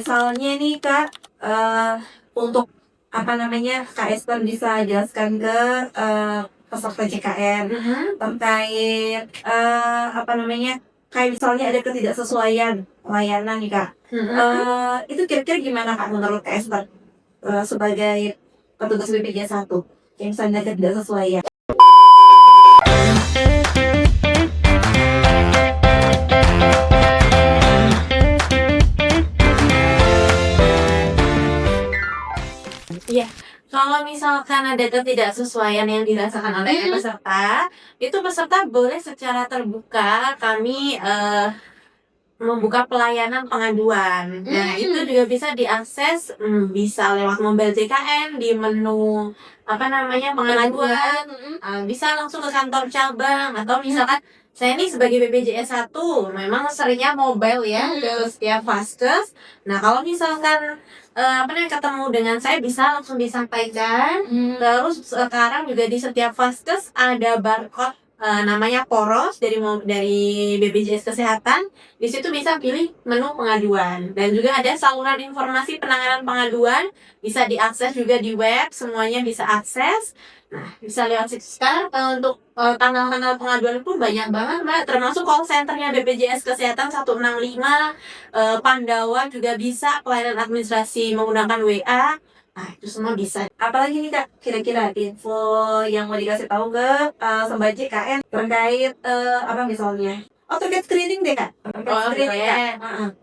misalnya nih Kak, untuk apa namanya, Kak Esther bisa jelaskan ke peserta JKN terkait apa namanya, kayak misalnya ada ketidaksesuaian layanan nih Kak. Itu kira-kira gimana Kak menurut Kak Esther sebagai petugas BPJS 1 yang misalnya ketidaksesuaian? Iya, kalau misalkan ada ketidaksesuaian yang dirasakan oleh peserta, itu peserta boleh secara terbuka kami membuka pelayanan pengaduan. Nah, itu juga bisa diakses, bisa lewat mobile JKN di menu apa namanya pengaduan, bisa langsung ke kantor cabang atau misalkan saya nih sebagai BPJS 1 memang seringnya mobile ya ke setiap vaskes. Nah, kalau misalkan apa namanya ketemu dengan saya bisa langsung disampaikan. Terus sekarang juga di setiap vaskes ada barcode namanya Poros dari BPJS Kesehatan. Di situ bisa pilih menu pengaduan dan juga ada saluran informasi penanganan pengaduan, bisa diakses juga di web, semuanya bisa akses. Nah, bisa lewat situ. Sekarang untuk kanal-kanal pengaduan pun banyak banget Mbak, termasuk call centernya BPJS Kesehatan 165, Pandawa juga bisa, pelayanan administrasi menggunakan WA. Nah, itu semua bisa. Apalagi nih Kak, kira-kira info yang mau dikasih tahu ke Sobat JKN terkait apa misalnya? Oh, terkait screening deh Kak. Screening Kak.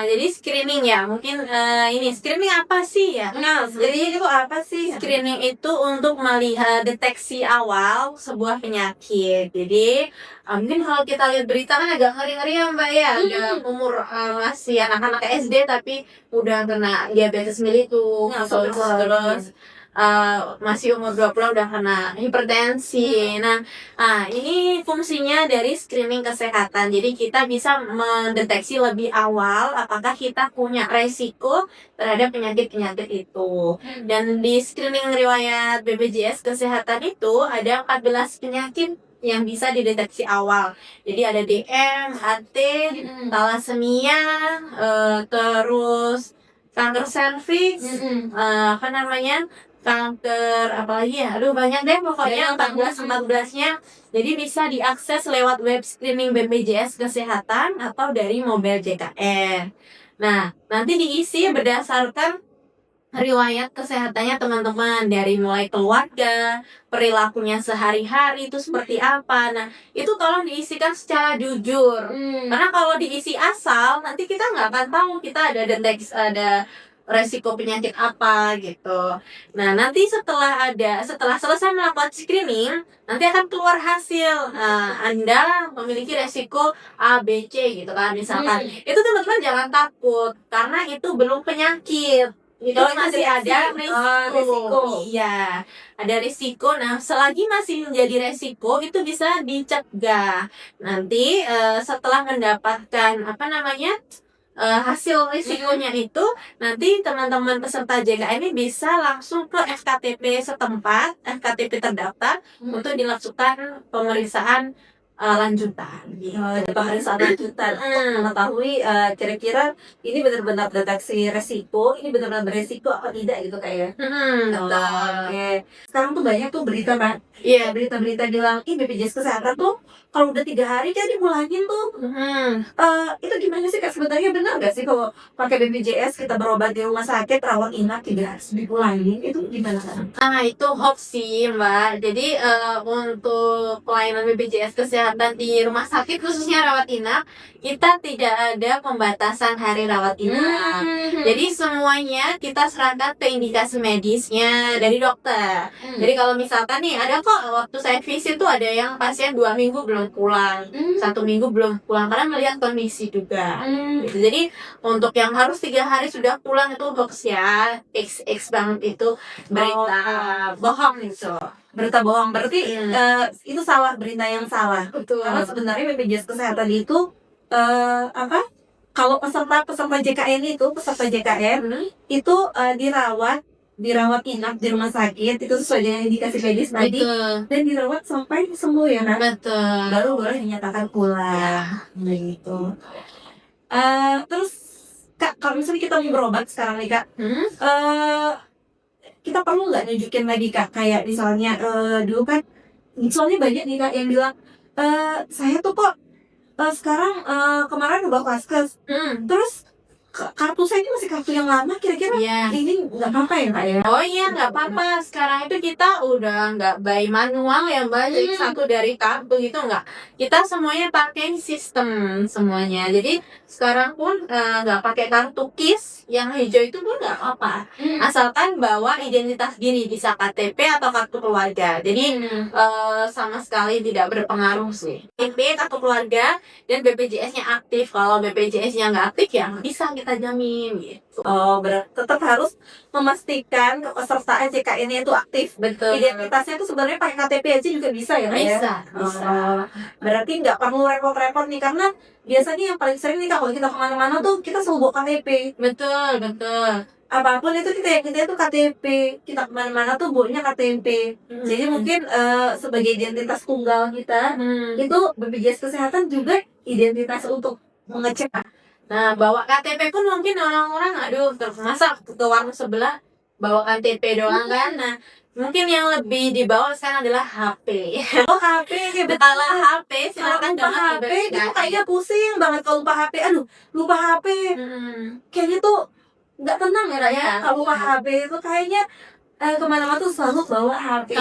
Jadi screening ya, mungkin ini screening apa sih ya? Nah, screening itu apa sih? Screening itu untuk melihat deteksi awal sebuah penyakit. Jadi mungkin kalau kita lihat berita kan agak ngeri-ngeri ya Mbak ya, ada umur masih anak-anak SD tapi udah kena diabetes mellitus, terus masih umur 20 udah kena hipertensi. Nah, ini fungsinya dari screening kesehatan. Jadi kita bisa mendeteksi lebih awal apakah kita punya resiko terhadap penyakit-penyakit itu. Dan di screening riwayat BPJS Kesehatan itu ada 14 penyakit yang bisa dideteksi awal. Jadi ada DM, HT, thalassemia, terus kanker serviks, apa namanya? Kanker apalagi ya, aduh banyak deh pokoknya 14-14-nya. Jadi bisa diakses lewat web screening BPJS Kesehatan atau dari mobile JKN. Nah, nanti diisi berdasarkan riwayat kesehatannya teman-teman, dari mulai keluarga, perilakunya sehari-hari itu seperti apa. Nah, itu tolong diisikan secara jujur. Karena kalau diisi asal, nanti kita nggak akan tahu kita ada deteksi, ada resiko penyakit apa gitu. Nah, nanti setelah selesai melakukan screening, nanti akan keluar hasil. Nah, Anda memiliki resiko A, B, C gitu kan misalkan. Itu teman-teman jangan takut karena itu belum penyakit. Itu masih ada resiko. Iya, ada risiko. Nah, selagi masih menjadi resiko itu bisa dicegah. Nanti setelah mendapatkan apa namanya hasil risikonya itu, nanti teman-teman peserta JKN ini bisa langsung ke FKTP setempat, FKTP terdaftar untuk dilakukan pemeriksaan lanjutan. Pemeriksaan lanjutan untuk mengetahui kira-kira ini benar-benar deteksi resiko, ini benar-benar beresiko apa tidak gitu kayak. Oke. Sekarang tuh banyak tuh berita Pak. Iya. Berita-berita bilang, BPJS Kesehatan tuh kalau udah 3 hari kan dimulangin tuh. Itu gimana sih Kak, sebenarnya benar nggak sih kalau pakai BPJS kita berobat di rumah sakit rawat inap 3 hari dipulangin, itu gimana Kak? Itu hoax sih Mbak. Jadi untuk pelayanan BPJS Kesehatan di rumah sakit khususnya rawat inap, kita tidak ada pembatasan hari rawat inap. Jadi semuanya kita serahkan ke indikasi medisnya dari dokter. Jadi kalau misalkan nih ada kok waktu saya visit tuh ada yang pasien 2 minggu belum pulang, 1 minggu belum pulang karena melihat kondisi juga. Gitu. Jadi untuk yang harus 3 hari sudah pulang itu hoax ya, X banget itu berita bohong gitu. Berita bohong berarti itu salah, berita yang salah. Betul. Karena sebenarnya BPJS Kesehatan itu apa? Kalau peserta JKN itu itu dirawat inap di rumah sakit itu sesuai dengan indikasi medis tadi, dan dirawat sampai sembuh ya kan? Betul. Baru boleh dinyatakan pulang. Gitu. Terus Kak, kalau misalnya kita mau berobat sekarang nih Kak, kita perlu nggak nunjukin lagi Kak, kayak misalnya dulu kan, soalnya banyak nih Kak yang bilang, saya tuh kok sekarang kemarin udah Vaskes, terus kartu saya ini masih kartu yang lama, kira-kira Iya. ini nggak apa-apa ya Kak ya? Oh iya, nggak apa-apa. Sekarang itu kita udah nggak by manual ya Mbak, jadi satu dari kartu gitu nggak. Kita semuanya pakai sistem semuanya. Jadi sekarang pun nggak pakai kartu KIS yang hijau itu pun nggak apa. Asalkan bawa identitas diri, bisa KTP atau kartu keluarga. Jadi sama sekali tidak berpengaruh sih. KTP, kartu keluarga, dan BPJS-nya aktif. Kalau BPJS-nya nggak aktif ya nggak bisa kita jamin gitu. Oh, berarti tetap harus memastikan kepesertaan JKN-nya itu aktif. Betul. Identitasnya itu sebenarnya pakai KTP aja juga bisa ya Kak ya? Bisa. Oh, berarti nggak perlu repot-repot nih, karena biasanya yang paling sering nih Kak, kalau kita kemana-mana tuh kita selalu bawa KTP. Betul. Apapun itu kita itu KTP, kita kemana-mana tuh bawanya KTP. Jadi mungkin sebagai identitas tunggal kita, itu BPJS Kesehatan juga identitas untuk mengecek. Nah, bawa KTP pun mungkin orang-orang aduh terus masa ke warung sebelah bawa KTP doang kan. Nah, mungkin yang lebih dibawa sekarang adalah HP. Oh, HP, kayak Betalah HP, silakan lupa download HP itu kayaknya pusing banget kalau lupa HP. Aduh, lupa HP. Kayaknya tuh nggak tenang ya Kak ya. Iya. Kalau lupa HP itu kayaknya kemana-mana tuh selalu bawa HP.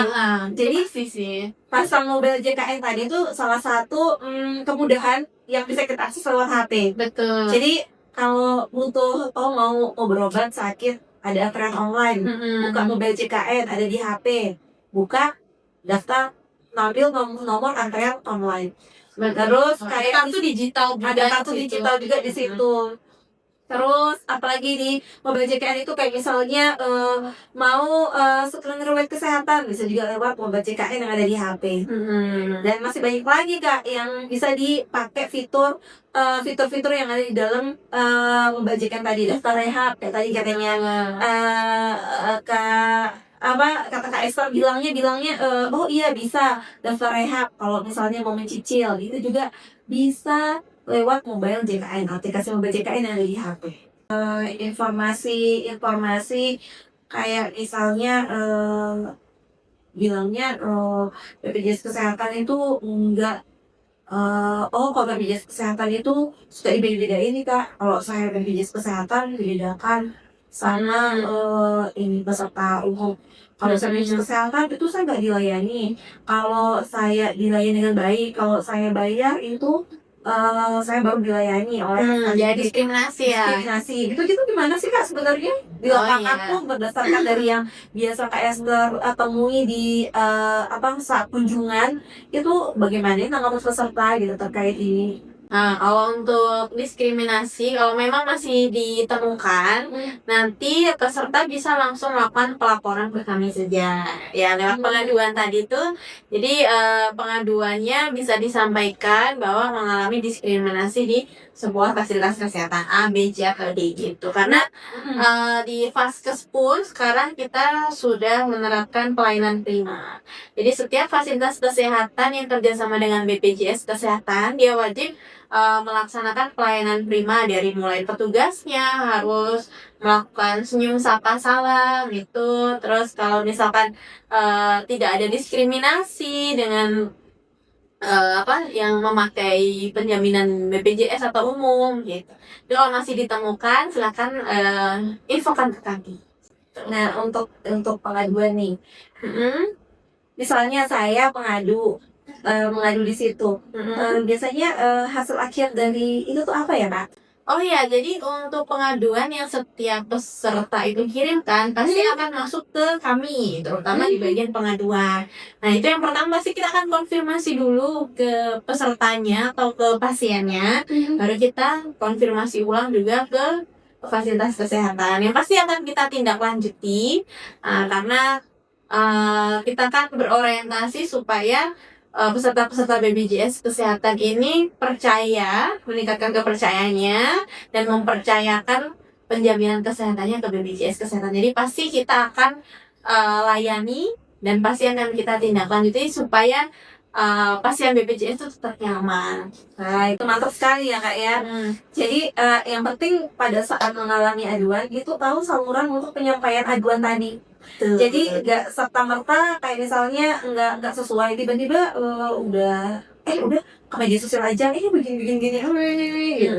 Jadi sih. Pasang mobile JKN tadi tuh salah satu kemudahan yang bisa kita akses lewat HP. Betul. Jadi kalau butuh mau berobat sakit, ada antrean online. Buka mobile JKN ada di HP. Buka, daftar, ambil nomor antrean online. Terus kayak kartu digital juga ada kartu di situ. digital juga di situ. Terus apalagi di mobile JKN itu kayak misalnya mau screening riwayat kesehatan bisa juga lewat mobile JKN yang ada di HP. Dan masih banyak lagi Kak yang bisa dipakai fitur-fitur yang ada di dalam mobile JKN tadi, daftar rehab kayak tadi katanya kata Kak Esther bilangnya oh iya bisa daftar rehab kalau misalnya mau mencicil, itu juga bisa lewat mobile JKN, aplikasi mobile JKN yang ada di HP. Informasi kayak misalnya bilangnya BPJS Kesehatan itu enggak kalau BPJS Kesehatan itu suka dibeda-bedain nih Kak. Kalau saya BPJS Kesehatan dibedakan sama ini peserta umum. Kalau saya BPJS Kesehatan itu saya nggak dilayani. Kalau saya dilayani dengan baik, kalau saya bayar itu saya baru dilayani oleh jadi diskriminasi ya. Diskriminasi. Itu gimana sih Kak sebenarnya? Di lapangan tuh berdasarkan dari yang biasa Kak Esther temui di saat kunjungan, itu bagaimana tanggapan peserta gitu terkait ini? Nah, kalau untuk diskriminasi, kalau memang masih ditemukan, nanti peserta bisa langsung melakukan pelaporan ke kami saja. Ya, lewat pengaduan tadi tuh. Jadi pengaduannya bisa disampaikan bahwa mengalami diskriminasi di sebuah fasilitas kesehatan A, B, C, atau D gitu. Karena di Vaskes pun sekarang kita sudah menerapkan pelayanan prima. Jadi setiap fasilitas kesehatan yang kerjasama dengan BPJS Kesehatan, dia wajib melaksanakan pelayanan prima dari mulai petugasnya harus melakukan senyum sapa salam gitu. Terus kalau misalkan tidak ada diskriminasi dengan yang memakai penjaminan BPJS atau umum gitu. Jadi kalau masih ditemukan silakan infokan ke kami. Nah, untuk pengaduan nih, misalnya saya mengadu di situ, biasanya hasil akhir dari itu tuh apa ya Kak? Oh iya, jadi untuk pengaduan yang setiap peserta itu kirimkan pasti akan masuk ke kami, terutama di bagian pengaduan. Nah, itu yang pertama pasti kita akan konfirmasi dulu ke pesertanya atau ke pasiennya, baru kita konfirmasi ulang juga ke fasilitas kesehatan. Yang pasti akan kita tindak lanjuti karena kita kan berorientasi supaya peserta-peserta BPJS Kesehatan ini percaya, meningkatkan kepercayaannya dan mempercayakan penjaminan kesehatannya ke BPJS Kesehatan. Jadi pasti kita akan layani dan pasti akan kita tindak lanjuti supaya pasien BPJS itu tetap nyaman. Nah, itu mantap sekali ya Kak ya. Jadi yang penting pada saat mengalami aduan itu tahu saluran untuk penyampaian aduan tadi. Jadi nggak serta merta kayak misalnya nggak sesuai tiba-tiba udah ke media sosial aja begini gini gitu.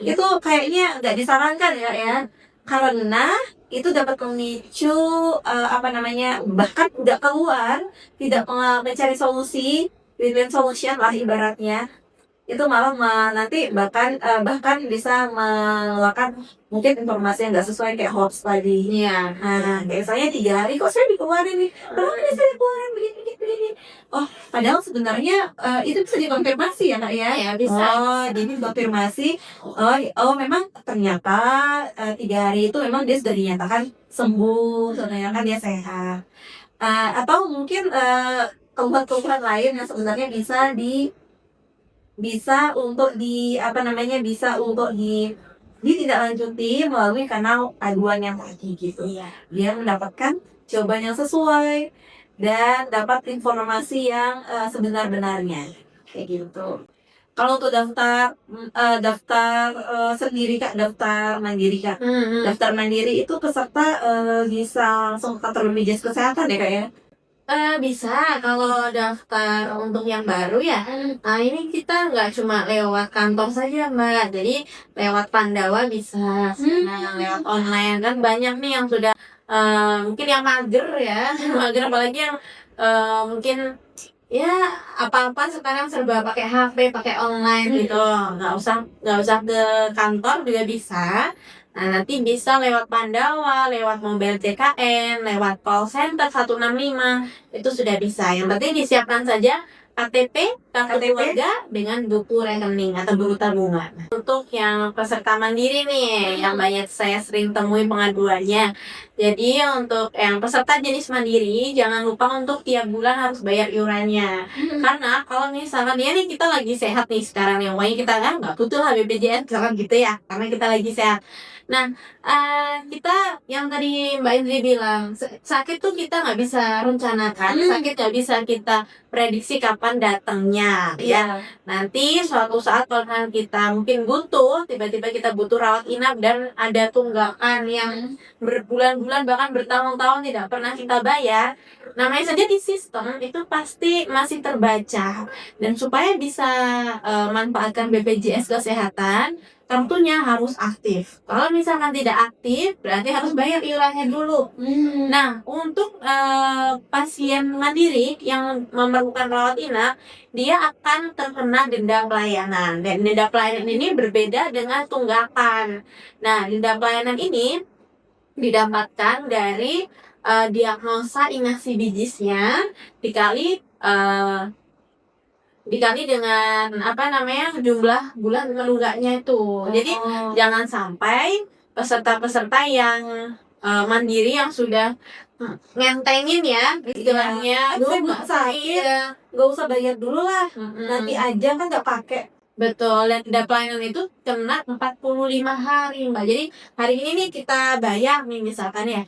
Itu kayaknya nggak disarankan ya karena itu dapat memicu bahkan udah keluar tidak mencari solusi win-win solution lah ibaratnya itu malah nanti bahkan bisa mengeluarkan mungkin informasi yang nggak sesuai kayak hoax tadi. Iya. Nah, kayak misalnya 3 hari kok saya dikeluarin nih, kenapa bisa dikeluarin begini. Oh, padahal sebenarnya itu bisa dikonfirmasi ya Kak ya? Ya bisa. Oh, jadi dikonfirmasi. Memang ternyata 3 hari itu memang dia sudah dinyatakan sembuh, sudah dinyatakan dia sehat. Atau mungkin keluhan-keluhan lain yang sebenarnya bisa untuk ditindaklanjuti melalui kanal aduan yang tadi gitu. Iya. Dia mendapatkan jawaban yang sesuai dan dapat informasi yang sebenar-benarnya kayak gitu. Kalau untuk daftar sendiri Kak, daftar mandiri Kak. Daftar mandiri itu peserta bisa langsung ke kantor BPJS Kesehatan ya Kak ya? Bisa kalau daftar untuk yang baru ya. Nah ini kita nggak cuma lewat kantor saja Mbak, jadi lewat Pandawa bisa. Nah lewat online kan banyak nih yang sudah mungkin yang mager ya, mager apalagi yang mungkin ya apa-apa sekarang serba pakai HP, pakai online gitu. Nggak usah ke kantor juga bisa. Nah, nanti bisa lewat Pandawa, lewat mobil JKN, lewat call center 165, itu sudah bisa. Yang penting disiapkan saja KTP, kartu keluarga dengan buku rekening atau buku tabungan. Untuk yang peserta mandiri nih, yang banyak saya sering temui pengaduannya. Jadi untuk yang peserta jenis mandiri, jangan lupa untuk tiap bulan harus bayar iurannya. Karena kalau misalkan ya nih kita lagi sehat nih sekarang nih, pokoknya kita kan nggak butuh lah BPJS misalkan gitu ya, karena kita lagi sehat. Nah, kita yang tadi Mbak Indri bilang sakit tuh kita nggak bisa rencanakan, sakit nggak bisa kita prediksi kapan datangnya, ya. Nanti suatu saat kalau kita mungkin butuh, tiba-tiba kita butuh rawat inap dan ada tunggakan yang berbulan-bulan bahkan bertahun-tahun tidak pernah kita bayar, namanya saja di sistem itu pasti masih terbaca. Dan supaya bisa manfaatkan BPJS Kesehatan, tentunya harus aktif. Kalau misalkan tidak aktif, berarti harus bayar iurannya dulu. Nah, untuk pasien mandiri yang memerlukan rawat inap, dia akan terkena denda pelayanan. Dan denda pelayanan ini berbeda dengan tunggakan. Nah, denda pelayanan ini didapatkan dari diagnosa inasi bijisnya dikali dengan jumlah bulan menunggaknya itu. Jadi jangan sampai peserta-peserta yang mandiri yang sudah ngentengin ya istilahnya, nggak usah bayar dulu lah, nanti aja kan nggak pakai. Betul, dan denda pelayanan itu kena 45 hari Mbak. Jadi hari ini nih kita bayar nih misalkan ya,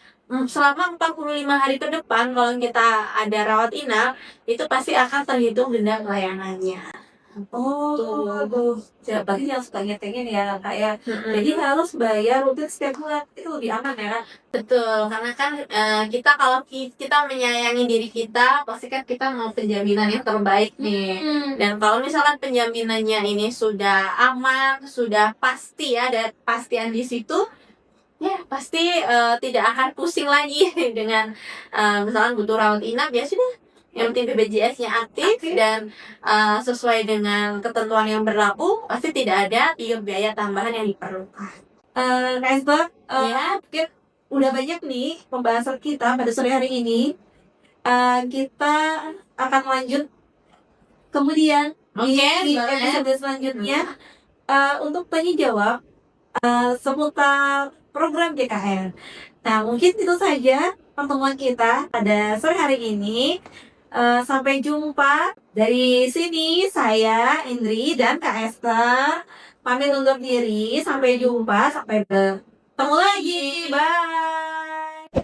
selama 45 hari ke depan kalau kita ada rawat inap, itu pasti akan terhitung denda pelayanannya. Berarti yang suka ngitengin ya Kak ya. Jadi harus bayar rutin setiap bulan, itu lebih aman ya Kak? Betul, karena kan kita kalau kita menyayangi diri kita, pasti kan kita mau penjaminan yang terbaik nih. Dan kalau misalkan penjaminannya ini sudah aman, sudah pasti ya, ada pastian di situ, ya pasti tidak akan pusing lagi dengan misalkan butuh rawat inap, ya sudah. Yang penting BPJS-nya aktif dan sesuai dengan ketentuan yang berlaku, pasti tidak ada biaya tambahan yang diperlukan. Kak Esther, mungkin udah banyak nih pembahasan kita pada sore hari ini. Kita akan lanjut kemudian di episode selanjutnya untuk tanya jawab seputar program JKN. Nah, mungkin itu saja pertemuan kita pada sore hari ini. Sampai jumpa. Dari sini saya Indri dan Kak Esther pamit undur diri. Sampai jumpa, sampai bertemu lagi. Bye.